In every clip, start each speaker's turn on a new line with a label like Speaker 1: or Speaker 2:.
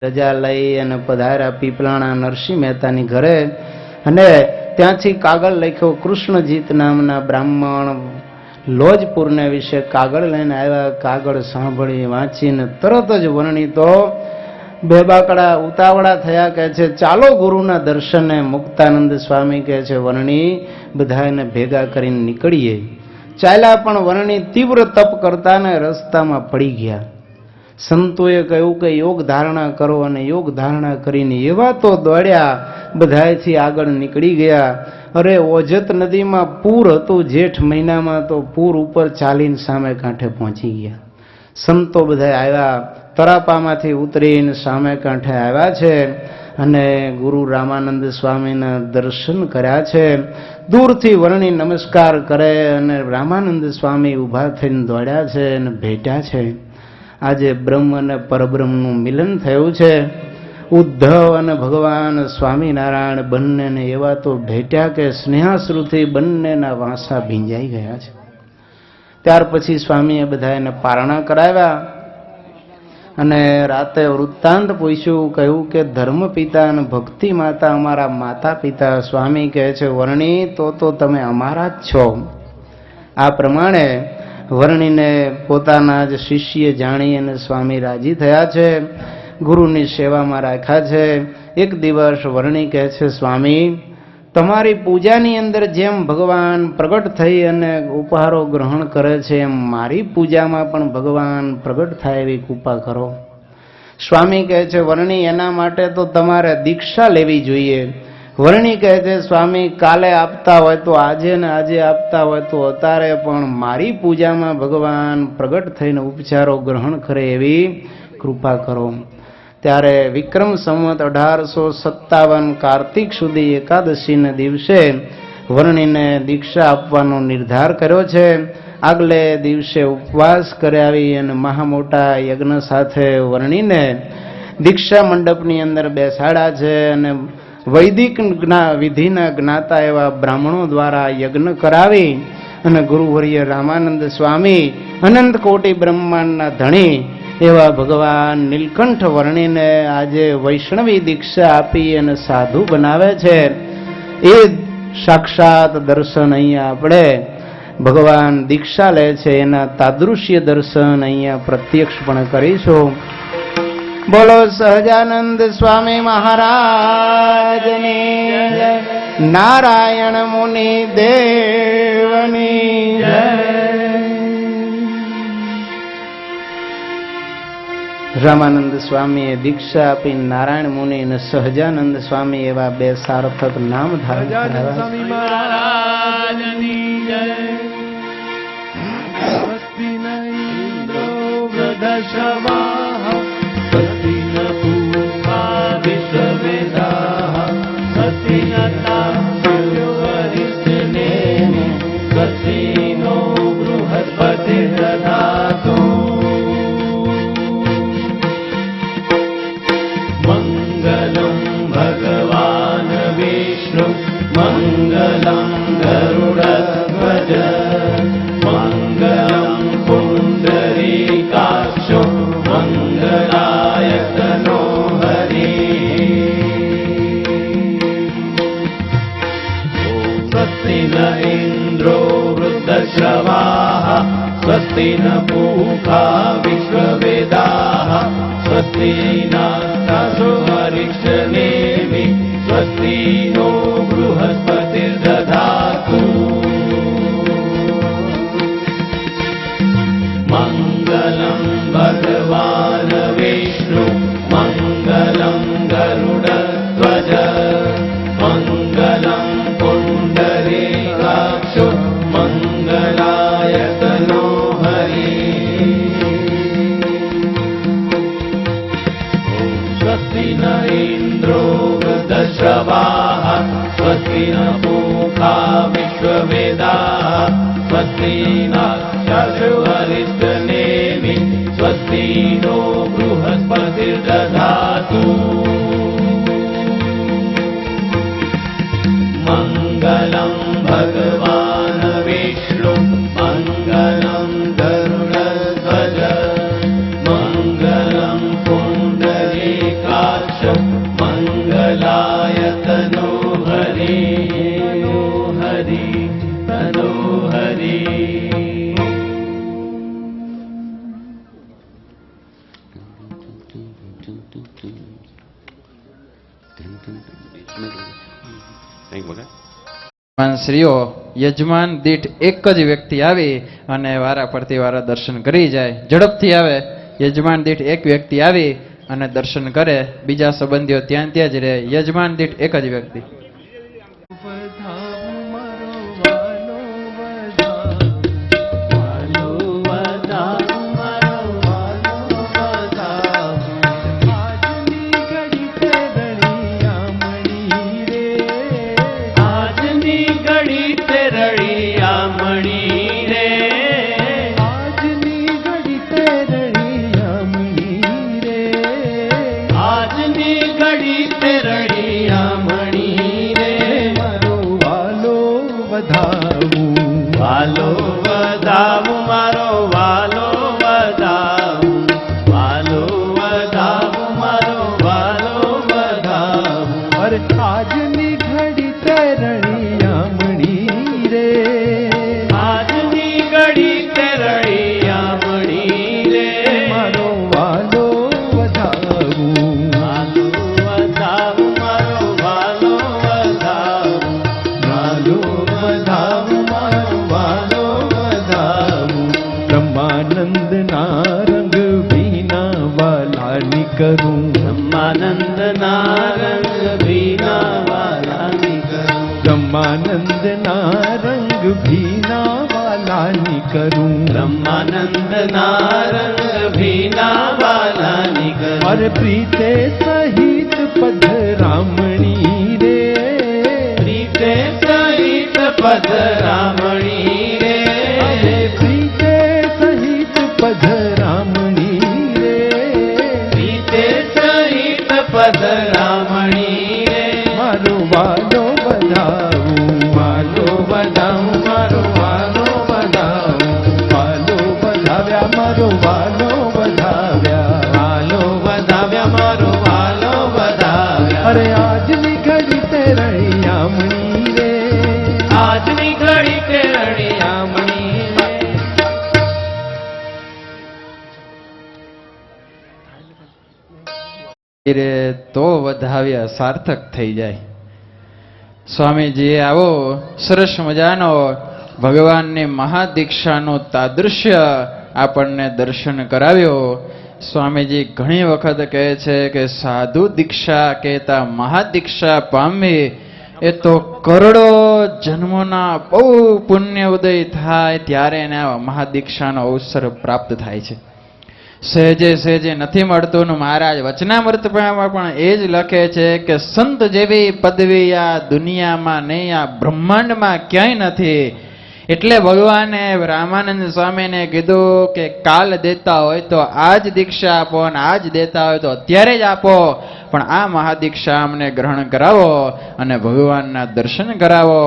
Speaker 1: રજા લઈ અને પધાર્યા પીપલાણા નરસિંહ મહેતાની ઘરે અને ત્યાંથી કાગળ લખ્યો. કૃષ્ણજીત નામના બ્રાહ્મણ લોજપુરને વિશે કાગળ લઈને આવ્યા. કાગળ સાંભળી વાંચીને તરત જ વર્ણી તો બેબાકડા ઉતાવળા થયા. કહે છે ચાલો ગુરુના દર્શને. મુક્તાનંદ સ્વામી કહે છે વર્ણી બધાને ભેગા કરીને નીકળીએ. ચાલ્યા પણ વર્ણી તીવ્ર તપ કરતા ને રસ્તામાં પડી ગયા. સંતોએ કહ્યું કે યોગ ધારણા કરો અને યોગ ધારણા કરીને એવા તો દોડ્યા, બધાથી આગળ નીકળી ગયા. અરે ઓજત નદીમાં પૂર હતું, જેઠ મહિનામાં તો પૂર ઉપર ચાલીને સામે કાંઠે પહોંચી ગયા. સંતો બધા આવ્યા, તરાપામાંથી ઉતરીને સામે કાંઠે આવ્યા છે અને ગુરુ રામાનંદ સ્વામીના દર્શન કર્યા છે. દૂરથી વર્ણી નમસ્કાર કરે અને રામાનંદ સ્વામી ઊભા થઈને દોડ્યા છે અને ભેટ્યા છે. આજે બ્રહ્મ અને પરબ્રહ્મનું મિલન થયું છે. ઉદ્ધવ અને ભગવાન સ્વામિનારાયણ બંનેને એવા તો ભેટ્યા કે સ્નેહાશ્રુથી બંનેના વાંસા ભીંજાઈ ગયા છે. ત્યાર પછી સ્વામીએ બધા એને પારણા કરાવ્યા અને રાતે વૃત્તાંત પૂછ્યું. કહ્યું કે ધર્મ પિતા અને ભક્તિ માતા અમારા માતા પિતા. સ્વામી કહે છે વર્ણી તો તમે અમારા જ છો. આ પ્રમાણે વર્ણીને પોતાના જ શિષ્ય જાણી અને સ્વામી રાજી થયા છે, ગુરુની સેવામાં રાખ્યા છે. એક દિવસ વર્ણી કહે છે સ્વામી તમારી પૂજાની અંદર જેમ ભગવાન પ્રગટ થઈ અને ઉપહારો ગ્રહણ કરે છે એમ મારી પૂજામાં પણ ભગવાન પ્રગટ થાય એવી કૃપા કરો. સ્વામી કહે છે વર્ણી એના માટે તો તમારે દીક્ષા લેવી જોઈએ. વર્ણી કહે છે સ્વામી કાલે આપતા હોય તો આજે ને આજે આપતા હોય તો અત્યારે, પણ મારી પૂજામાં ભગવાન પ્રગટ થઈને ઉપચારો ગ્રહણ કરે એવી કૃપા કરો. ત્યારે વિક્રમ સંવત 1857 કાર્તિક સુધી એકાદશીના દિવસે વર્ણીને દીક્ષા આપવાનો નિર્ધાર કર્યો છે. આગલે દિવસે ઉપવાસ કરાવી અને મહામોટા યજ્ઞ સાથે વર્ણીને દીક્ષા મંડપની અંદર બેસાડ્યા છે અને વૈદિક વિધિના જ્ઞાતા એવા બ્રાહ્મણો દ્વારા યજ્ઞ કરાવી અને ગુરુવર્ય રામાનંદ સ્વામી અનંત કોટી બ્રહ્માંડના ધણી એવા ભગવાન નીલકંઠ વર્ણીને આજે વૈષ્ણવી દીક્ષા આપી અને સાધુ બનાવે છે. એ સાક્ષાત દર્શન અહીંયા આપણે ભગવાન દીક્ષા લે છે એના તાદૃશ્ય દર્શન અહીંયા પ્રત્યક્ષ પણ કરીશું. બોલો સહજાનંદ સ્વામી મહારાજની જય. નારાયણ મુનિ દેવની જય. રામાનંદ સ્વામીએ દીક્ષા આપી નારાયણ મુનિ અને સહજાનંદ સ્વામી એવા બે સાર્થક નામ ધારણ
Speaker 2: स्वस्ति न पूषा विश्ववेदाः स्वस्ति नक्षत्रो हरिष्ठनेमि स्वस्ति नो बृहस्पतिर्दधातु मङ्गलं भगवान् विष्णु मङ्गलं गरुडध्वज मङ्गलं पुण्डरीकाक्षो मङ्गलायतनो हरि. स्वस्ति न इन्द्रो वृद्धश्रवाः स्वस्ति न पूषा विश्ववेदाः स्वस्ति नक्षत्रो हरिष्ठनेमि स्वस्ति नो बृहस्पतिर्दधातु मङ्गलं भगवान् विष्णु मङ्गलं गरुडध्वज मङ्गलं पुण्डरीका मङ्गलाय तनो हरि तनो हरि
Speaker 3: શ્રીઓ યજમાન દીઠ એક જ વ્યક્તિ આવી અને વારા ફરતી વારા દર્શન કરી જાય. ઝડપથી આવે. યજમાન દીઠ એક વ્યક્તિ આવી અને દર્શન કરે, બીજા સંબંધીઓ ત્યાં જ રહે. યજમાન દીઠ એક જ વ્યક્તિ.
Speaker 2: प्रीते सहित पधरामणी रे, प्रीते सहित पधरामणी रे, प्रीते सहित पधरामणी रे, प्रीते सहित पधरामणी रे. मारो वालो बधाऊ, वालो बधाऊ, मारो वालो बधाऊ, वालो बधाव्या, मारो वालो बधाव्या, मारो वालो बधाव्या. अरे આજની ઘડી તે રળિયામણી રે, આજની ઘડી તે રળિયામણી
Speaker 3: રે તો વધાવ્યા સાર્થક થઈ જાય. સ્વામીજીએ આવો સરસ મજાનો ભગવાનની મહાદીક્ષાનું તાદૃશ્ય આપણને દર્શન કરાવ્યો. સ્વામીજી ઘણી વખત કહે છે કે સાધુ દીક્ષા કહેતા મહાદીક્ષા પામવી એ તો કરોડો જન્મોના બહુ પુણ્ય ઉદય થાય ત્યારે એને આ મહાદીક્ષાનો અવસર પ્રાપ્ત થાય છે. સહેજે સહેજે નથી મળતું. મહારાજ વચનામૃતમાં પણ એ જ લખે છે કે સંત જેવી પદવી આ દુનિયામાં નહીં, આ બ્રહ્માંડમાં ક્યાંય નથી. એટલે ભગવાને રામાનંદ સ્વામીને કીધું કે કાલ દેતા હોય તો આજ દીક્ષા આપો, અને આજ દેતા હોય તો અત્યારે જ આપો, પણ આ મહાદીક્ષા અમને ગ્રહણ કરાવો અને ભગવાનના દર્શન કરાવો.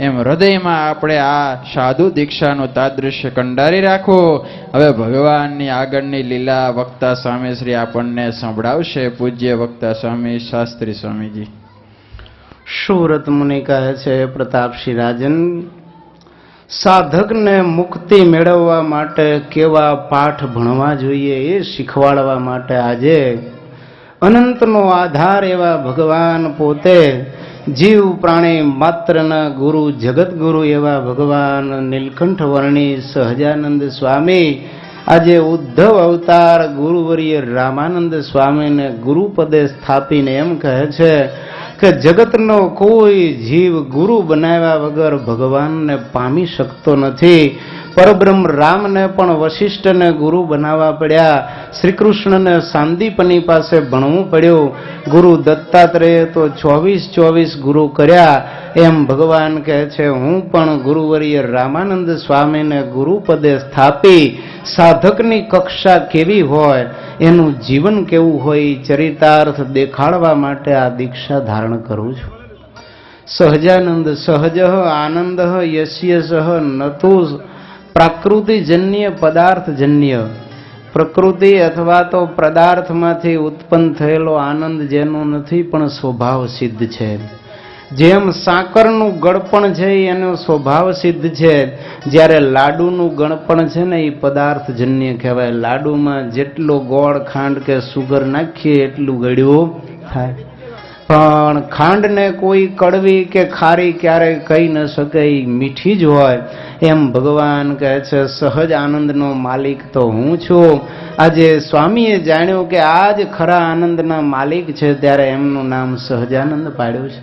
Speaker 3: એમ હૃદયમાં આપણે આ સાધુ દીક્ષાનું તાદૃશ્ય કંડારી રાખવું. હવે ભગવાનની આગળની લીલા વક્તા સ્વામી શ્રી આપણને સંભળાવશે. પૂજ્ય વક્તા સ્વામી શાસ્ત્રી સ્વામીજી.
Speaker 1: સુરત મુનિ કહે છે, પ્રતાપસિંહ રાજન, સાધકને મુક્તિ મેળવવા માટે કેવા પાઠ ભણવા જોઈએ એ શીખવાડવા માટે આજે અનંતનો આધાર એવા ભગવાન પોતે જીવ પ્રાણી માત્રના ગુરુ, જગતગુરુ એવા ભગવાન નીલકંઠ વર્ણી સહજાનંદ સ્વામી આજે ઉદ્ધવ અવતાર ગુરુવર્ય રામાનંદ સ્વામીને ગુરુપદે સ્થાપીને એમ કહે છે કે જગતનો કોઈ જીવ ગુરુ બનાવ્યા વગર ભગવાનને પામી શકતો નથી. પરબ્રહ્મ રામને પણ વશિષ્ઠને ગુરુ બનાવવા પડ્યા. શ્રી કૃષ્ણને સાંદીપની પાસે ભણવું પડ્યું. ગુરુ દત્તાત્રેય તો 24 ગુરુ કર્યા. એમ ભગવાન કહે છે, હું પણ ગુરુવર્ય રામાનંદ સ્વામીને ગુરુપદે સ્થાપી સાધકની કક્ષા કેવી હોય, એનું જીવન કેવું હોય, ચરિતાર્થ દેખાડવા માટે આ દીક્ષા ધારણ કરું છું. સહજાનંદ સહજ આનંદ યસ્ય સહ નતુ પ્રાકૃતિજન્ય પદાર્થજન્ય. પ્રકૃતિ અથવા તો પદાર્થમાંથી ઉત્પન્ન થયેલો આનંદ જેનો નથી પણ સ્વભાવ સિદ્ધ છે. જેમ સાકરનું ગળપણ છે એનો સ્વભાવ સિદ્ધ છે, જ્યારે લાડુનું ગળપણ છે ને એ પદાર્થજન્ય કહેવાય. લાડુમાં જેટલો ગોળ ખાંડ કે સુગર નાખીએ એટલું ગળ્યું થાય, પણ ખાંડને કોઈ કડવી કે ખારી ક્યારેય કહી ન શકે, એ મીઠી જ હોય. એમ ભગવાન કહે છે સહજ આનંદનો માલિક તો હું છું. આજે સ્વામીએ જાણ્યું કે આ જ ખરા આનંદના માલિક છે, ત્યારે એમનું નામ સહજાનંદ પાડ્યું છે.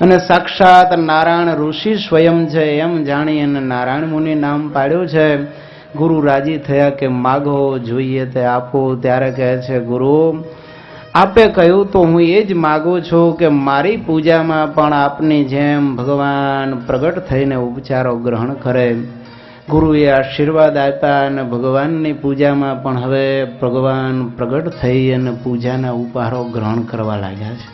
Speaker 1: અને સાક્ષાત નારાયણ ઋષિ સ્વયં છે એમ જાણી અને નારાયણ મુનિ નામ પાડ્યું છે. ગુરુ રાજી થયા કે માગો જોઈએ તે આપો. ત્યારે કહે છે ગુરુ આપે કહ્યું તો હું એ જ માગું છું કે મારી પૂજામાં પણ આપની જેમ ભગવાન પ્રગટ થઈને ઉપચારો ગ્રહણ કરે. ગુરુએ આશીર્વાદ આપ્યા અને ભગવાનની પૂજામાં પણ હવે ભગવાન પ્રગટ થઈ અને પૂજાના ઉપહારો ગ્રહણ કરવા લાગ્યા છે.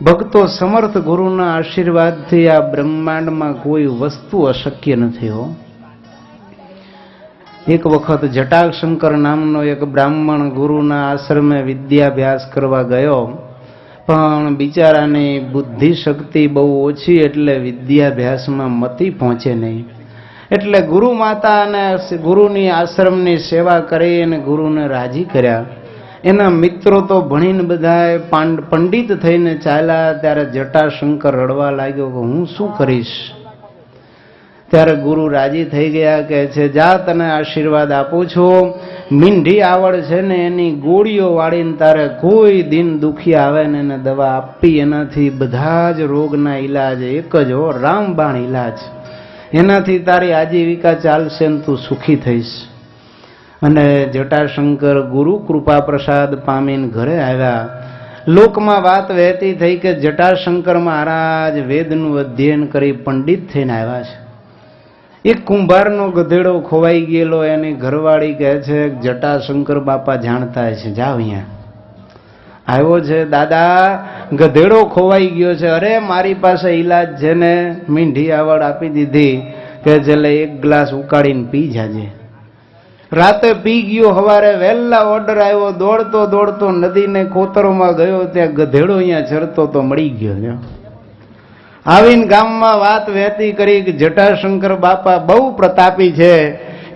Speaker 1: ભક્તો સમર્થ ગુરુના આશીર્વાદથી આ બ્રહ્માંડમાં કોઈ વસ્તુ અશક્ય નથી હો. એક વખત જટાશંકર નામનો એક બ્રાહ્મણ ગુરુના આશ્રમે વિદ્યાભ્યાસ કરવા ગયો, પણ બિચારાની બુદ્ધિ શક્તિ બહુ ઓછી એટલે વિદ્યાભ્યાસમાં મતિ પહોંચે નહીં. એટલે ગુરુ માતા અને ગુરુની આશ્રમની સેવા કરી અને ગુરુને રાજી કર્યા. એના મિત્રો તો ભણીને બધા પંડિત થઈને ચાલ્યા. ત્યારે જટાશંકર રડવા લાગ્યો કે હું શું કરીશ. ત્યારે ગુરુ રાજી થઈ ગયા, કે છે જા તને આશીર્વાદ આપું છું. મીંઢી આવડ છે ને એની ગોળીઓ વાળીને તારે કોઈ દિન દુખી આવે ને એને દવા આપી, એનાથી બધા જ રોગના ઈલાજ એક જ હો, રામબાણ ઈલાજ. એનાથી તારી આજીવિકા ચાલશે ને તું સુખી થઈશ. અને જટાશંકર ગુરુ કૃપા પ્રસાદ પામીને ઘરે આવ્યા. લોકમાં વાત વહેતી થઈ કે જટાશંકર મહારાજ વેદનું અધ્યયન કરી પંડિત થઈને આવ્યા છે. એક કુંભારનો ગધેડો ખોવાઈ ગયેલો, એની ઘરવાળી કહે છે જટાશંકર બાપા જાણતા છે, જાઓ અહીંયા. આવ્યો છે, દાદા ગધેડો ખોવાઈ ગયો છે. અરે મારી પાસે ઈલાજ છે ને, મીંઢી આવડ આપી દીધી કે છેલ્લે એક ગ્લાસ ઉકાળીને પી જાજે. રાતે પી ગયો. સવારે વહેલા ઓર્ડર આવ્યો, દોડતો દોડતો નદીને કોતરોમાં ગયો, ત્યાં ગધેડો અહીંયા ચરતો તો મળી ગયો. આવીને ગામમાં વાત વહેતી કરી કે જટાશંકર બાપા બહુ પ્રતાપી છે,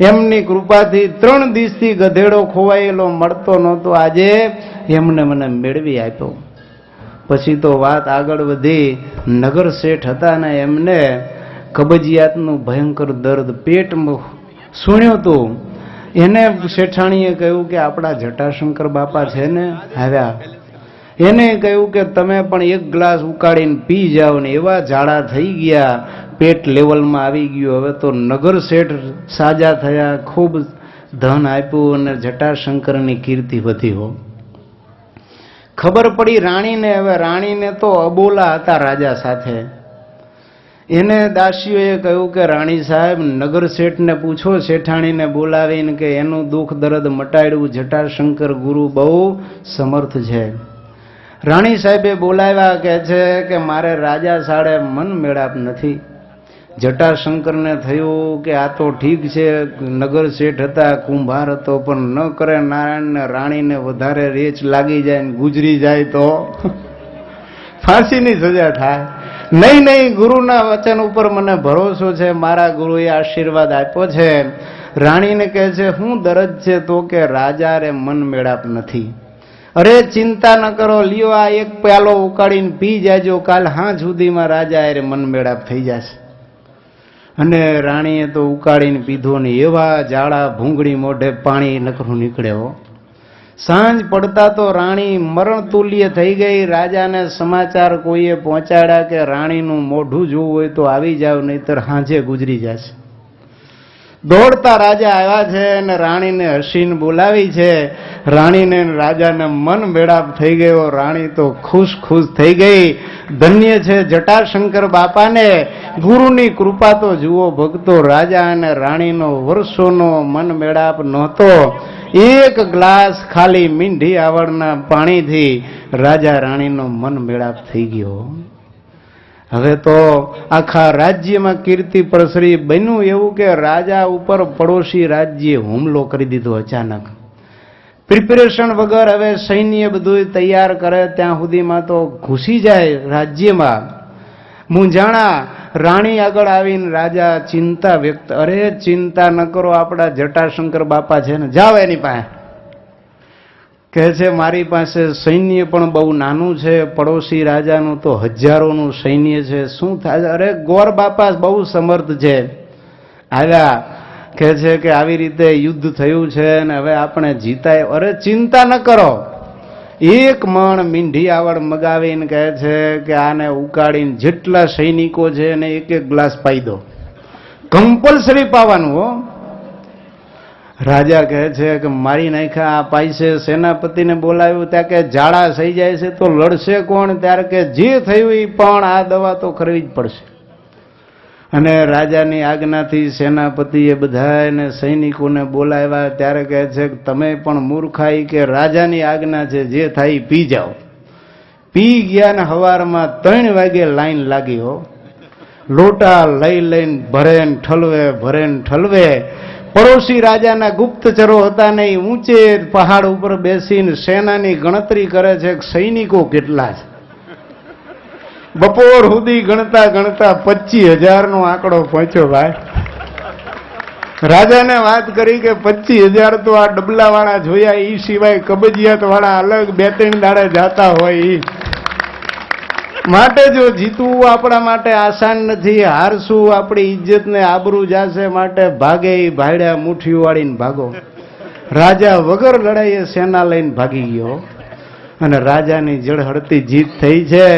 Speaker 1: એમની કૃપાથી 3 દિવસથી ગધેડો ખોવાયેલો મળતો નહોતો, આજે એમને મને મેળવી આપ્યો. પછી તો વાત આગળ વધી. નગર શેઠ હતા ને એમને કબજિયાતનું ભયંકર દર્દ પેટમાં સૂણ્યું હતું. એને શેઠાણીએ કહ્યું કે આપણા જટાશંકર બાપા છે ને આવ્યા. એને કહ્યું કે તમે પણ એક ગ્લાસ ઉકાળીને પી જાઓ ને. એવા ઝાડા થઈ ગયા, પેટ લેવલમાં આવી ગયું. હવે તો નગર શેઠ સાજા થયા, ખૂબ ધન આપ્યું અને જટાશંકરની કીર્તિ વધી હો. ખબર પડી રાણીને. હવે રાણીને તો અબોલા હતા રાજા સાથે. એને દાસીઓએ કહ્યું કે રાણી સાહેબ નગર શેઠને પૂછો, શેઠાણીને બોલાવીને, કે એનું દુઃખ દર્દ મટાડ્યું. જટાશંકર ગુરુ બહુ સમર્થ છે. રાણી સાહેબે બોલાવ્યા. કહે છે કે મારે રાજા સાડે મન મેળાપ નથી. જટાશંકરને થયું કે આ તો ઠીક છે, નગર શેઠ હતા, કુંભાર હતો, પણ ન કરે નારાયણને રાણીને વધારે રેચ લાગી જાય ને ગુજરી જાય તો ફાંસીની સજા થાય. નહીં નહીં, ગુરુના વચન ઉપર મને ભરોસો છે, મારા ગુરુએ આશીર્વાદ આપ્યો છે. રાણીને કહે છે હું દરજ છે, તો કે રાજા રે મન મેળાપ નથી. અરે ચિંતા ન કરો, લ્યો આ એક પ્યાલો ઉકાળીને પી જાજો, કાલ હાંજ સુધીમાં રાજા અરે મન મેળાપ થઈ જશે. અને રાણીએ તો ઉકાળીને પીધો ને એવા ઝાડા, ભૂંગળી મોઢે પાણી નકરું નીકળ્યો. સાંજ પડતા તો રાણી મરણ તુલ્ય થઈ ગઈ. રાજાને સમાચાર કોઈએ પહોંચાડ્યા કે રાણીનું મોઢું જોવું હોય તો આવી જાવ, નહીતર હાંજે ગુજરી જશે. દોડતા રાજા આવ્યા છે અને રાણીને હસીને બોલાવી છે. રાણીને રાજાને મન મેળાપ થઈ ગયો. રાણી તો ખુશ ખુશ થઈ ગઈ. ધન્ય છે જટાશંકર બાપાને, ગુરુની કૃપા તો જુઓ ભક્તો. રાજા અને રાણીનો વર્ષોનો મન મેળાપ નહોતો. એક ગ્લાસ ખાલી મીંઢી આવડના પાણીથી રાજા રાણીનો મન મેળાપ થઈ ગયો. હવે તો આખા રાજ્યમાં કીર્તિ પ્રસરી. બન્યું એવું કે રાજા ઉપર પડોશી રાજ્યે હુમલો કરી દીધો અચાનક. પ્રિપેરેશન વગર હવે સૈન્ય બધું તૈયાર કરે ત્યાં સુધીમાં તો ઘૂસી જાય રાજ્યમાં. મૂંઝાણા રાણી આગળ આવીને રાજા ચિંતા વ્યક્ત, અરે ચિંતા ન કરો, આપણા જટાશંકર બાપા છે ને, જાઓ એની પાસે. કહે છે મારી પાસે સૈન્ય પણ બહુ નાનું છે, પડોશી રાજાનું તો હજારોનું સૈન્ય છે, શું થાય? અરે ગોર બાપા બહુ સમર્થ છે. આવ્યા, કહે છે કે આવી રીતે યુદ્ધ થયું છે ને હવે આપણે જીતાય. અરે ચિંતા ન કરો, એક મણ મીંઢી આવડ મગાવીને કહે છે કે આને ઉકાળીને જેટલા સૈનિકો છે એને એક એક ગ્લાસ પાઈ દો, કમ્પલસરી પાવાનું હો. રાજા કહે છે કે મારી નાખ્યા આ પાઈ છે. સેનાપતિને બોલાવ્યું, ત્યાં કે ઝાડા થઈ જાય છે તો લડશે કોણ? ત્યારે કે જે થયું એ પણ આ દવા તો કરવી જ પડશે. અને રાજાની આજ્ઞાથી સેનાપતિએ બધાને સૈનિકોને બોલાવ્યા. ત્યારે કહે છે કે તમે પણ મૂર્ખાઈ કે રાજાની આજ્ઞા છે, જે થાય પી જાઓ. પી ગયા ને સવારમાં 3 વાગે લાઈન લાગી હો. લોટા લઈ લઈને ભરે ને ઠલવે, ભરે ને ઠલવે. પડોશી રાજાના ગુપ્તચરો હતા ને એ ઊંચે પહાડ ઉપર બેસીને સેનાની ગણતરી કરે છે કે સૈનિકો કેટલા છે. બપોર સુધી ગણતા ગણતા 25,000 નો આંકડો પહોંચ્યો ભાઈ. રાજાને વાત કરી કે 25,000 તો આ ડબલા વાળા જોયા, એ સિવાય કબજિયાત વાળા અલગ 2-3 દાડે જાતા હોય. માટે જો જીતવું આપણા માટે આસાન નથી, હારશું આપણી ઇજ્જત ને આબરૂ જાશે, માટે ભાગે ઈ ભાડ્યા મુઠ્ઠીઓ વાળીને ભાગો. રાજા વગર લડાઈએ સેના લઈને ભાગી ગયો અને રાજાની જળહળતી જીત થઈ છે.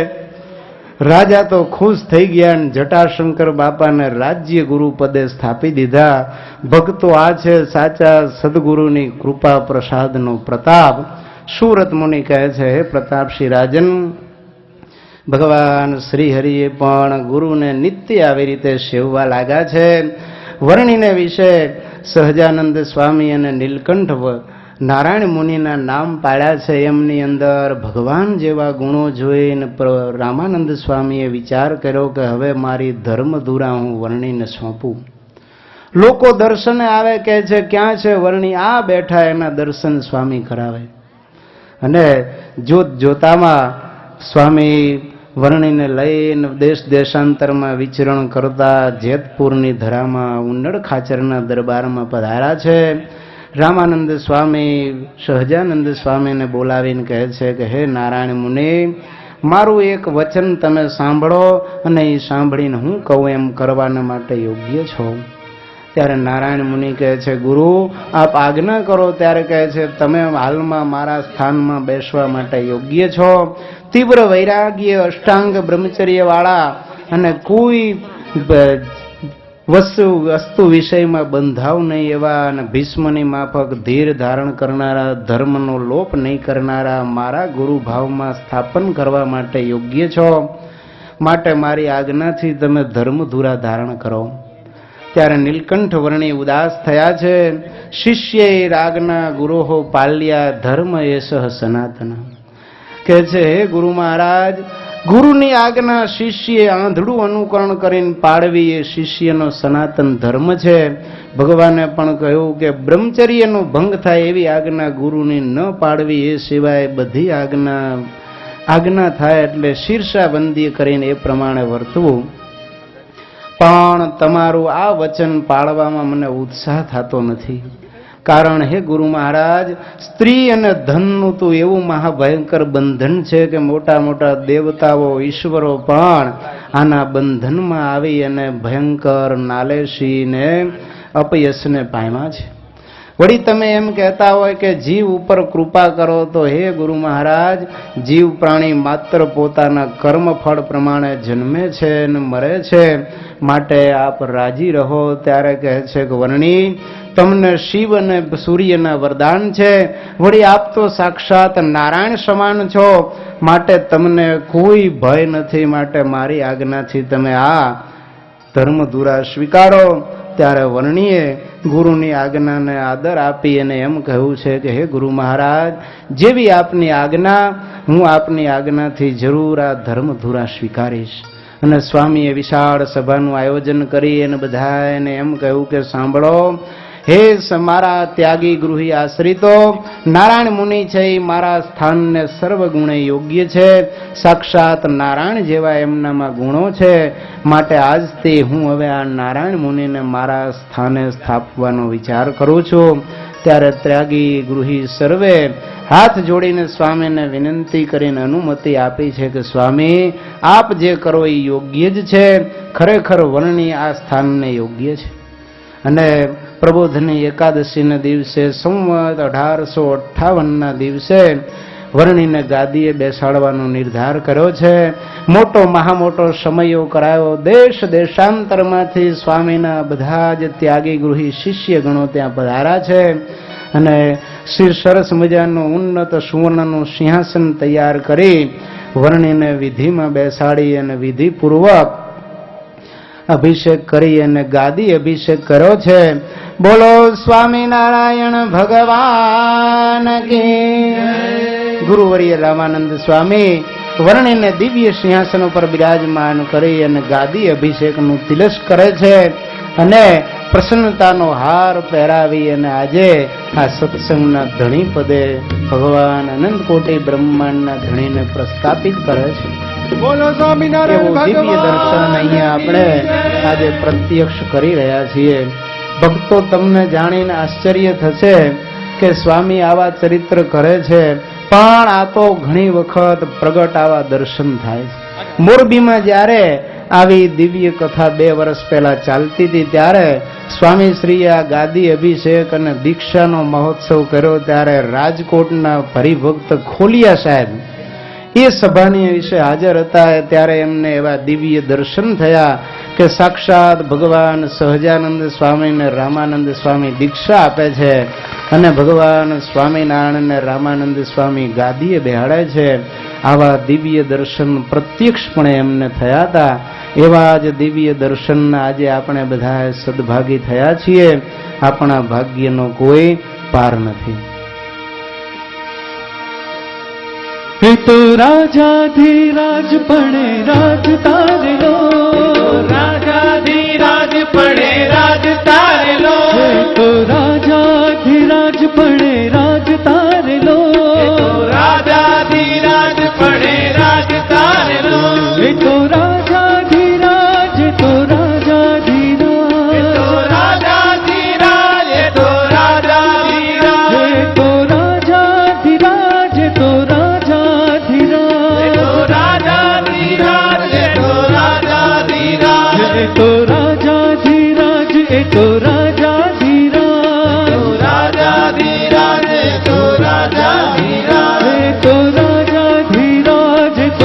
Speaker 1: રાજા તો ખુશ થઈ ગયા અને જટાશંકર બાપાને રાજ્ય ગુરુ પદે સ્થાપી દીધા. ભક્તો આ છે સાચા સદગુરુની કૃપા પ્રસાદનો પ્રતાપ. સુરત મુનિ કહે છે, હે પ્રતાપસિંહ રાજન, ભગવાન શ્રી હરિએ પણ ગુરુને નિત્ય આવી રીતે સેવવા લાગ્યા છે. વર્ણિને વિશે સહજાનંદ સ્વામી અને નીલકંઠ નારાયણ મુનિના નામ પાડ્યા છે. એમની અંદર ભગવાન જેવા ગુણો જોઈને રામાનંદ સ્વામીએ વિચાર કર્યો કે હવે મારી ધર્મધુરા હું વર્ણિને સોંપું. લોકો દર્શને આવે, કહે છે ક્યાં છે વર્ણિ? આ બેઠા, એના દર્શન સ્વામી કરાવે. અને જોત જોતામાં સ્વામી વર્ણિને લઈને દેશ દેશાંતરમાં વિચરણ કરતા જેતપુરની ધરામાં ઉંડળ ખાચરના દરબારમાં પધાર્યા છે. રામાનંદ સ્વામી સહજાનંદ સ્વામીને બોલાવીને કહે છે કે હે નારાયણ મુનિ, મારું એક વચન તમે સાંભળો અને એ સાંભળીને હું કહું એમ કરવાના માટે યોગ્ય છો. ત્યારે નારાયણ મુનિ કહે છે, ગુરુ આપ આજ્ઞા કરો. ત્યારે કહે છે તમે હાલમાં મારા સ્થાનમાં બેસવા માટે યોગ્ય છો. તીવ્ર વૈરાગ્ય, અષ્ટાંગ બ્રહ્મચર્ય વાળા અને કોઈ વસ્તુ વિષયમાં બંધાવ નહીં એવા અને ભીષ્મની માફક ધીર ધારણ કરનારા, ધર્મનો લોપ નહીં કરનારા મારા ગુરુ ભાવમાં સ્થાપન કરવા માટે યોગ્ય છો. માટે મારી આજ્ઞાથી તમે ધર્મધુરા ધારણ કરો. ત્યારે નીલકંઠ વર્ણિ ઉદાસ થયા છે. શિષ્ય રાજ્ઞા ગુરોહો પાલ્યા ધર્મ એસહ સનાતન. કહે છે હે ગુરુ મહારાજ, ગુરુની આજ્ઞા શિષ્યએ આંધળું અનુકરણ કરીને પાળવી એ શિષ્યનો સનાતન ધર્મ છે. ભગવાને પણ કહ્યું કે બ્રહ્મચર્યનો ભંગ થાય એવી આજ્ઞા ગુરુની ન પાળવી, એ સિવાય બધી આજ્ઞા થાય એટલે શીર્ષાબંધી કરીને એ પ્રમાણે વર્તવું. પણ તમારું આ વચન પાળવામાં મને ઉત્સાહ થતો નથી. કારણ હે ગુરુ મહારાજ, સ્ત્રી અને ધનનું તો એવું મહાભયંકર બંધન છે કે મોટા મોટા દેવતાઓ, ઈશ્વરો પણ આના બંધનમાં આવી અને ભયંકર નાલેશીને અપયશને પામ્યા છે. વળી તમે એમ કહેતા હોય કે જીવ ઉપર કૃપા કરો, તો હે ગુરુ મહારાજ, જીવ પ્રાણી માત્ર પોતાના કર્મફળ પ્રમાણે જન્મે છે અને મરે છે. માટે આપ રાજી રહો. ત્યારે કહે છે કે વર્ણિ, તમને શિવ અને સૂર્યના વરદાન છે. વળી આપ તો સાક્ષાત નારાયણ સમાન છો. માટે તમને કોઈ ભય નથી. માટે મારી આજ્ઞાથી તમે આ ધર્મધુરા સ્વીકારો. ત્યારે વર્ણિએ ગુરુની આજ્ઞાને આદર આપી અને એમ કહ્યું છે કે હે ગુરુ મહારાજ, જેવી આપની આજ્ઞા, હું આપની આજ્ઞાથી જરૂર આ ધર્મધુરા સ્વીકારીશ. અને સ્વામીએ વિશાળ સભાનું આયોજન કરી અને બધાને એમ કહ્યું કે સાંભળો, હે મારા ત્યાગી ગૃહી આશ્રિતો, નારાયણ મુનિ છે એ મારા સ્થાનને સર્વગુણે યોગ્ય છે. સાક્ષાત નારાયણ જેવા એમનામાં ગુણો છે. માટે આજથી હું હવે આ નારાયણ મુનિને મારા સ્થાને સ્થાપવાનો વિચાર કરું છું. ત્યારે ત્યાગી ગૃહી સર્વે હાથ જોડીને સ્વામીને વિનંતી કરીને અનુમતિ આપી છે કે સ્વામી, આપ જે કરો એ યોગ્ય જ છે. ખરેખર વર્ણિ આ સ્થાનને યોગ્ય છે. અને પ્રબોધની એકાદશીના દિવસે સંવત 1858ના દિવસે વર્ણિને ગાદીએ બેસાડવાનો નિર્ધાર કર્યો છે. મોટો મહામોટો સમયો કરાયો. દેશ દેશાંતરમાંથી સ્વામીના બધા જ ત્યાગી ગૃહી શિષ્ય ગણો ત્યાં પધાર્યા છે. અને શ્રી સરસ મજાનું ઉન્નત સુવર્ણનું સિંહાસન તૈયાર કરી વર્ણિને વિધિમાં બેસાડી અને વિધિપૂર્વક અભિષેક કરી અને ગાદી અભિષેક કર્યો છે. બોલો સ્વામિનારાયણ ભગવાન કી. ગુરુવર્ય રામાનંદ સ્વામી વર્ણિને દિવ્ય સિંહાસન ઉપર બિરાજમાન કરી અને ગાદી અભિષેકનું તિલક કરે છે અને પ્રસન્નતાનો હાર પહેરાવી અને આજે આ સત્સંગના ધણી પદે ભગવાન અનંત કોટી બ્રહ્માંડના ધણીને પ્રસ્થાપિત કરે છે.
Speaker 2: બોલો સ્વામિનારાયણ
Speaker 1: એવું દિવ્ય દર્શન અહીંયા આપણે આજે પ્રત્યક્ષ કરી રહ્યા છીએ. ભક્તો, તમને જાણીને આશ્ચર્ય થશે કે સ્વામી આવા ચરિત્ર કરે છે, પણ આ તો ઘણી વખત પ્રગટ આવા દર્શન થાય છે. મોરબીમાં જ્યારે આવી દિવ્ય કથા 2 વર્ષ પહેલા ચાલતી હતી ત્યારે સ્વામી શ્રીએ આ ગાદી અભિષેક અને દીક્ષાનો મહોત્સવ કર્યો. ત્યારે રાજકોટના હરિભક્ત ખોલિયા સાહેબ એ સભાની વિશે હાજર હતા. ત્યારે એમને એવા દિવ્ય દર્શન થયા કે સાક્ષાત ભગવાન સહજાનંદ સ્વામી ને રામાનંદ સ્વામી દીક્ષા આપે છે અને ભગવાન સ્વામિનારાયણ ને રામાનંદ સ્વામી ગાદીએ બેહાડે છે. આવા દિવ્ય દર્શન પ્રત્યક્ષપણે એમને થયા હતા. એવા જ દિવ્ય દર્શનના આજે આપણે બધા સદભાગી થયા છીએ. આપણા ભાગ્યનો કોઈ પાર નથી.
Speaker 2: હે તો રાજાધિરાજ પડે રાજ તારે લો, રાજાધિરાજ પડે રાજ તારે લો. હે તો રાજાધિરાજ પડે રાજ તારે લો, રાજાધિરાજ પડે રાજ તારે લો. હે તો રાજાધિરાજ તો રાજાધિરાજ, તો રાજાધિરાજ તો રાજાધિરાજ, હે તો રાજાધિરાજ તો તો રાજાધિરાજ, એ તો રાજાધિરાજ, રાજાધિરાજ તો રાજાધિરાજ, એ તો રાજાધિરાજ તો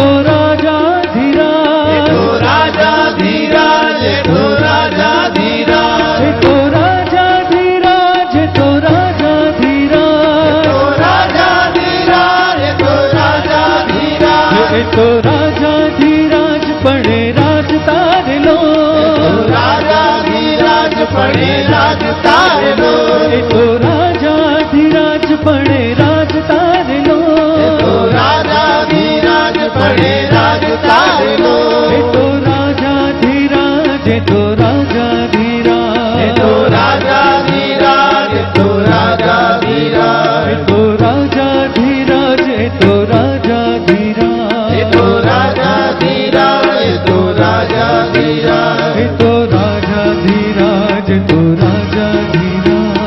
Speaker 2: રાજાધિરાજ, તો રાજાધિરાજ તો રાજાધિરાજ, તો રાજાધિરાજ તો રાજાધિરાજ, તો રાજાધિરાજ તો રાજાધિરાજ, એ તો રાજાધિરાજ પડે રાજ તારે લો, રાજાધિરાજ પડે રાજ તારે લો. એ તો રાજાધિરાજ પડે રાજ તારે લો, તો રાજાધિરાજ પડે રાજ તારે લો. એ તો રાજાધિરાજ તો રાજાધિરાજ, તો રાજાધિરાજ તો રાજાધિરાજ, તો રાજાધિરાજ તો રાજાધિરાજ, તો રાજાધિરાજ તો રાજાધિરાજ, તો રાજાધિરાજ તો રાજાધિરાજ,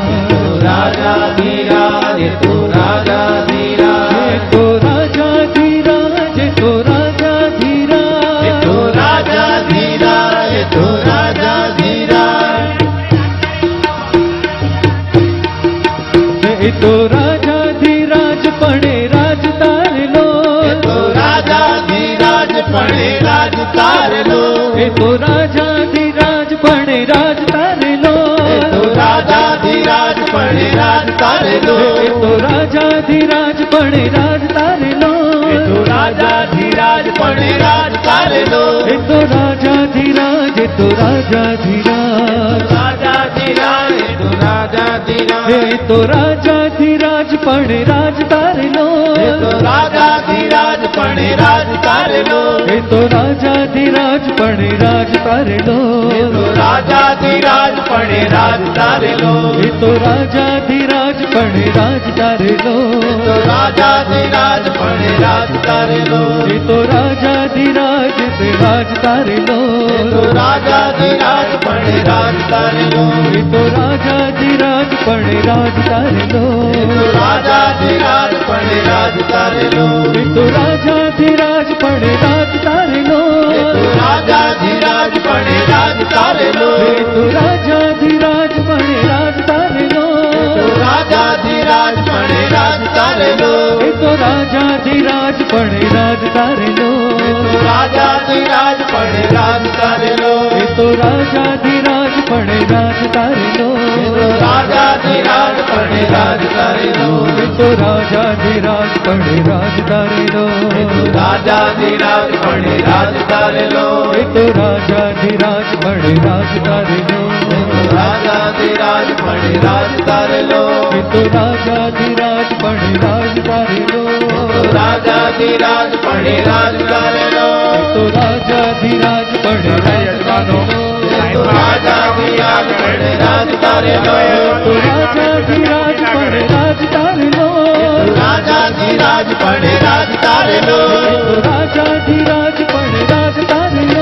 Speaker 2: રાજાધિરાજ તો રાજાધિરાજ, તો રાજાધિરાજ તો રાજાધિરાજ, તો રાજાધિરાજ તો રાજાધિરાજ, એ તો રાજાધિરાજ પડે રાજ તારે લો, તો રાજાધિરાજ પડે રાજ તારે લો. એ તો રાજાધિરાજ પડે રાજ તારે લો, તો રાજાધિરાજ પડે રાજ તારે લો. એ તો રાજાધિરાજ પડે રાજ તારે લો, તો રાજાધિરાજ પડે રાજ તારે લો. એ તો રાજાધિરાજ તો રાજાધિરાજ, રાજાધિરાજ તો રાજા
Speaker 1: રાજાધિરાજ
Speaker 2: એ તો રાજાધિરાજ પણ રાજ તારેલો
Speaker 1: એ તો રાજાધિરાજ પણ રાજ તારેલો
Speaker 2: એ તો રાજાધિરાજ પણ રાજ તારેલો
Speaker 1: એ તો રાજાધિરાજ પણ રાજ તારેલો
Speaker 2: એ તો રાજાધિરાજ પણ રાજ તારેલો
Speaker 1: એ તો રાજાધિરાજ પણ રાજ તારેલો
Speaker 2: એ તો રાજાધિરાજ તે રાજ તારેલો
Speaker 1: એ તો રાજાધિરાજ પણ રાજ તારેલો
Speaker 2: એ તો રાજાધિરાજ પણ રાજ તારેલો
Speaker 1: એ તો રાજાધિરાજ પણ રાજ તારેલો
Speaker 2: એ તો રાજાધિરાજ પણ રાજ તારેલો
Speaker 1: એ તો રાજાધિરાજ પણ રાજ તારેલો
Speaker 2: એ તો રાજાધિરાજ પણ રાજ તારેલો
Speaker 1: એ તો રાજાધિરાજ પણ રાજ તારેલો
Speaker 2: એ તો રાજાધિરાજ પણ રાજ તારેલો
Speaker 1: એ તો રાજાધિરાજ પણ રાજ તારેલો
Speaker 2: એ તો રાજાધિરાજ પણ રાજ તારેલો
Speaker 1: એ તો રાજાધિરાજ પણ રાજ તારેલો
Speaker 2: એ તો રાજાધિરાજ પણ રાજ તારેલો
Speaker 1: એ તો રાજાધિરાજ પણ રાજ તારેલો
Speaker 2: એ તો રાજાધિરાજ પણ રાજ તારેલો
Speaker 1: એ તો રાજાધિરાજ પણ રાજ તારેલો
Speaker 2: એ તો રાજાધિરાજ પણ રાજ તારેલો
Speaker 1: રાજાધિરાજ પણ રાજ તારેલો
Speaker 2: એ તો રાજાધિરાજ પણ રાજ તારેલો
Speaker 1: એ તો રાજાધિરાજ પણ રાજ તારેલો
Speaker 2: તો રાજાધિરાજ પણ રાજ તારેલો
Speaker 1: રાજાધિરાજ પણ રાજ તારેલો
Speaker 2: તો રાજાધિરાજ પણ રાજ તારેલો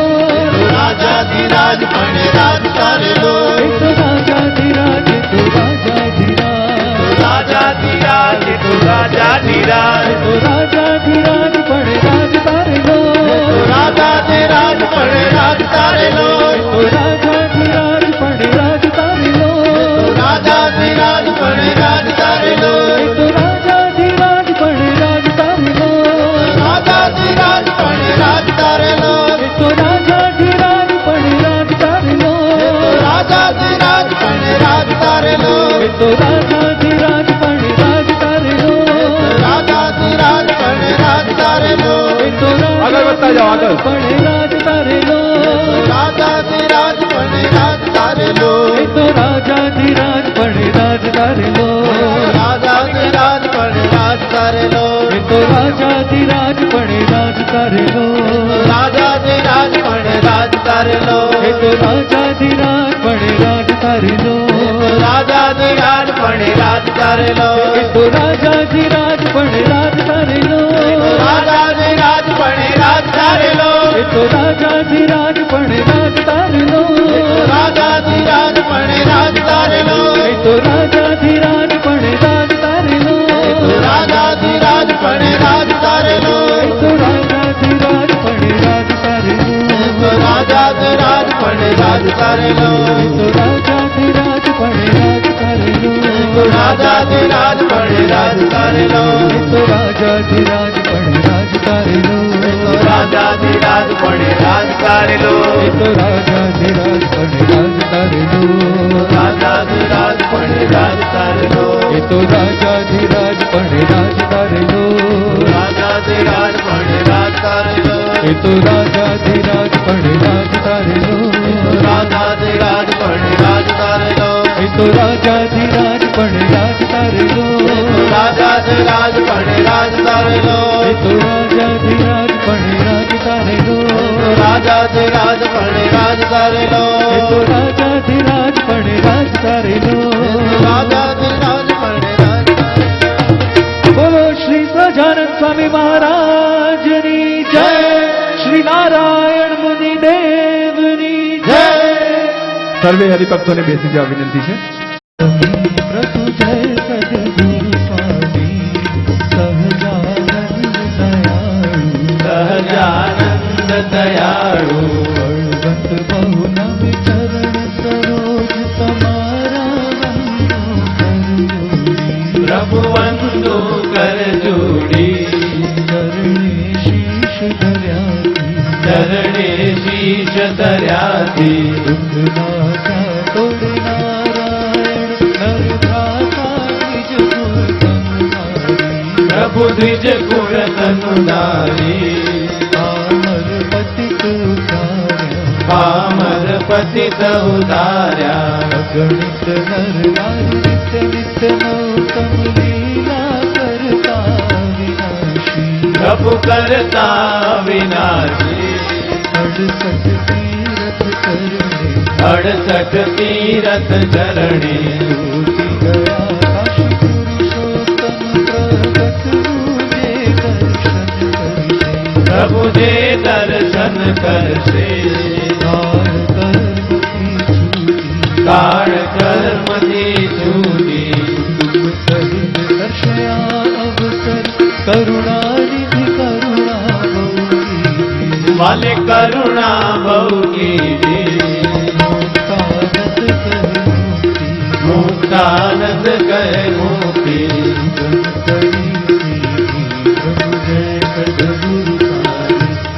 Speaker 1: રાજાધિરાજ પણ રાજ તારેલો
Speaker 2: એ તો રાજાધિરાજ તો રાજાધિરાજ
Speaker 1: રાજાધિરાજ તો રાજાધિરાજ
Speaker 2: તો રાજાધિરાજ પણ રાજ તારેલો
Speaker 1: રાજાધિરાજ પણ રાજ તારેલો
Speaker 2: તો રાજાધિરાજ પણ રાજ તારેલો
Speaker 1: રાજાધિરાજ પણ રાજ તારેલો
Speaker 2: તો રાજાધિરાજ પણ રાજ તારેલો
Speaker 1: રાજાધિરાજ પણ રાજ તારેલો
Speaker 2: તો રાજાધિરાજ પણ રાજ તારેલો
Speaker 1: રાજાધિરાજ પણ રાજ તારેલો
Speaker 2: તો રાજાધિરાજ પણ રાજ તારેલો
Speaker 1: રાજાધિરાજ પણ રાજ તારેલો
Speaker 2: તો રાજાધિરાજ પણ રાજ તારેલો
Speaker 1: રાજાધિરાજ પણ રાજ તારેલો
Speaker 2: તો રાજાધિરાજ પણ રાજ તારેલો
Speaker 1: રાજાધિરાજ પણ રાજ તારેલો
Speaker 2: તો રાજાધિરાજ પણ રાજ તારેલો
Speaker 1: રાજાધિરાજ પણ રાજ તારેલો
Speaker 2: તો રાજાધિરાજ પણ રાજ તારેલો
Speaker 1: રાજાધિરાજ પણ રાજ તારેલો
Speaker 2: તો રાજાધિરાજ પણ રાજ તારેલો
Speaker 1: રાજાધિરાજ પણ રાજ તારેલો
Speaker 2: તો રાજાધિરાજ પણ રાજ તારેલો
Speaker 1: રાજાધિરાજ પણ રાજ તારેલો
Speaker 2: તો રાજાધિરાજ પણ રાજ તારેલો
Speaker 1: રાજાધિરાજ પણ રાજ તારેલો
Speaker 2: તો રાજાધિરાજ પણ રાજ તારેલો
Speaker 1: રાજાધિરાજ પણ રાજ તારેલો
Speaker 2: તો રાજાધિરાજ પણ રાજ તારેલો
Speaker 1: રાજાધિરાજ પણ રાજ તારેલો
Speaker 2: તો રાજાધિરાજ પણ રાજ તારેલો
Speaker 1: રાજાધિરાજ પણ રાજ તારેલો
Speaker 2: તો રાજાધિરાજ પણ રાજ તારેલો
Speaker 1: રાજાધિરાજ પણ રાજ તારેલો
Speaker 2: તો રાજાધિરાજ પણ રાજ તારેલો
Speaker 1: રાજાધિરાજ પણ રાજ તારેલો
Speaker 2: તો રાજાધિરાજ પણ રાજ તારેલો
Speaker 1: રાજાધિરાજ પણ રાજ તારેલો
Speaker 2: તો રાજાધિરાજ પણ રાજ તારેલો
Speaker 1: રાજાધિરાજ પણ રાજ તારેલો
Speaker 2: તો રાજાધિરાજ પણ રાજ તારેલો
Speaker 1: રાજાધિરાજ પણ રાજ તારેલો
Speaker 2: તો રાજાધિરાજ પણ રાજ તારેલો
Speaker 1: રાજાધિરાજ પણ રાજ
Speaker 2: બોલો શ્રી સહજાનંદ સ્વામી મહારાજની જય શ્રી નારાયણ મુનિ દેવની જય
Speaker 4: સર્વે હરિભક્તોને બેસી જવા વિનંતી છે.
Speaker 2: પ્રભુ જય સદગુરુ સ્વામી સહજાનંદ દયાળુ બળવંત બહુ નવ ચરણ સરોજ તમારા
Speaker 1: પ્રભુ વંદો કર જોડી ચરણે શીશ ધર્યાથી
Speaker 2: દુઃખનાશા તોડનારાયણ નરભ્રાતા નિજ ગુણ તનવારી
Speaker 1: પ્રભુ દ્વિજ ગુણ તનુનારી
Speaker 2: પામર પતિત ઉતાર્યા
Speaker 1: પામર
Speaker 2: પતિત ઉધાર્યા
Speaker 5: ગણિત નર નારી નિત્ય નિત્ય નૌતમ લીલા કરતા વિનાશી
Speaker 2: પ્રભુ કરતા વિનાશી
Speaker 5: 68 તીરથ ચરણે
Speaker 2: 68 તીરથ ચરણે
Speaker 5: ઉઠી ગયા કાશી
Speaker 2: મુક્તાનંદ કહે મુક્તિ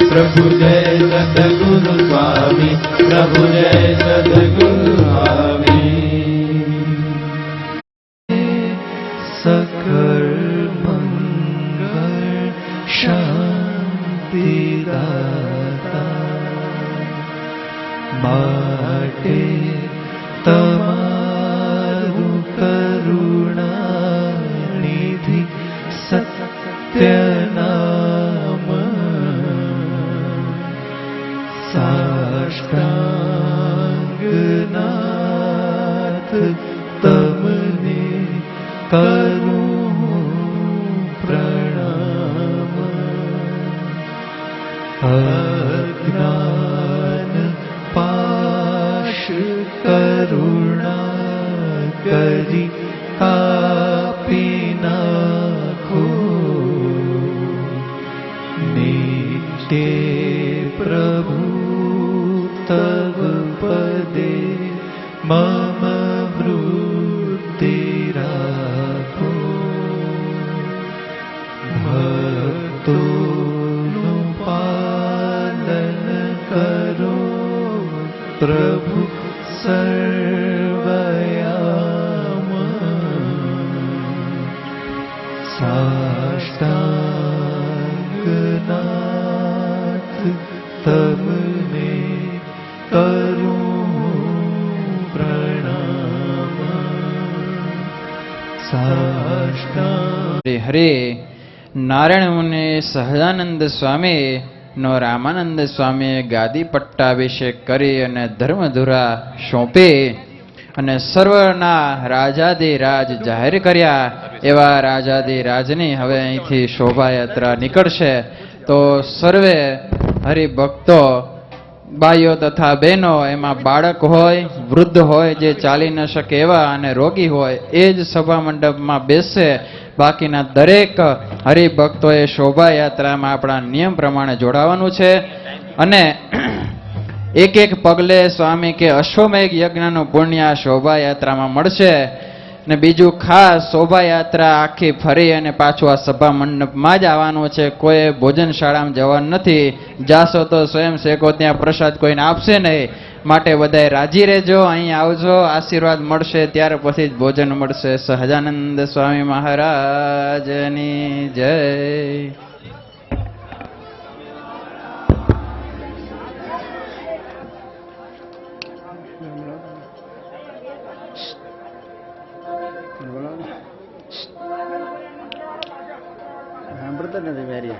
Speaker 2: પ્રભુ જય સદગુરુ સ્વામી પ્રભુ જય સદગુરુ સ્વામી
Speaker 5: સકળ મંગળ શાંતિ દાતા માટે તમારું કરુણા નિધિ સત્ય નામ સાષ્ટાંગનાથ તમને કરું પ્રણામ અજ્ઞાન પાશ કરુણા કરી કાપી નાખો નિત્ય પ્રભુ તવ પદે મમ વૃત્તિ રાખો ભક્તોનું પાલન કરો પ્રભુ સર્વયામ સાષ્ટાંગનાથ તમને કરું પ્રણામ સાષ્ટાંગ
Speaker 3: હરે હરે નારાયણ મુનિ સહજાનંદ સ્વામી નો રામાનંદ સ્વામીએ ગાદી પટ્ટાભિષેક કરી અને ધર્મધુરા સોંપી અને સર્વના રાજાધિરાજ જાહેર કર્યા એવા રાજાધિરાજની હવે અહીંથી શોભાયાત્રા નીકળશે. તો સર્વે હરિભક્તો ભાઈઓ તથા બહેનો, એમાં બાળક હોય, વૃદ્ધ હોય, જે ચાલી ન શકે એવા અને રોગી હોય એ જ સભા મંડપમાં બેસશે. બાકીના દરેક હરિભક્તોએ શોભાયાત્રામાં આપણા નિયમ પ્રમાણે જોડાવાનું છે. અને એક એક પગલે સ્વામી કે અશ્વમેઘ યજ્ઞનું પુણ્ય આ શોભાયાત્રામાં મળશે. ને બીજું ખાસ શોભાયાત્રા આખી ફરી અને પાછું આ સભા મંડપમાં જ આવવાનું છે. કોઈ ભોજનશાળામાં જવાનું નથી. જાશો તો સ્વયં શેકો, ત્યાં પ્રસાદ કોઈને આપશે નહીં. માટે બધાય રાજી રહેજો, અહીં આવજો, આશીર્વાદ મળશે, ત્યાર પછી જ ભોજન મળશે. સહજાનંદ સ્વામી મહારાજની જય.
Speaker 1: સાંભળતો નથી મેરી.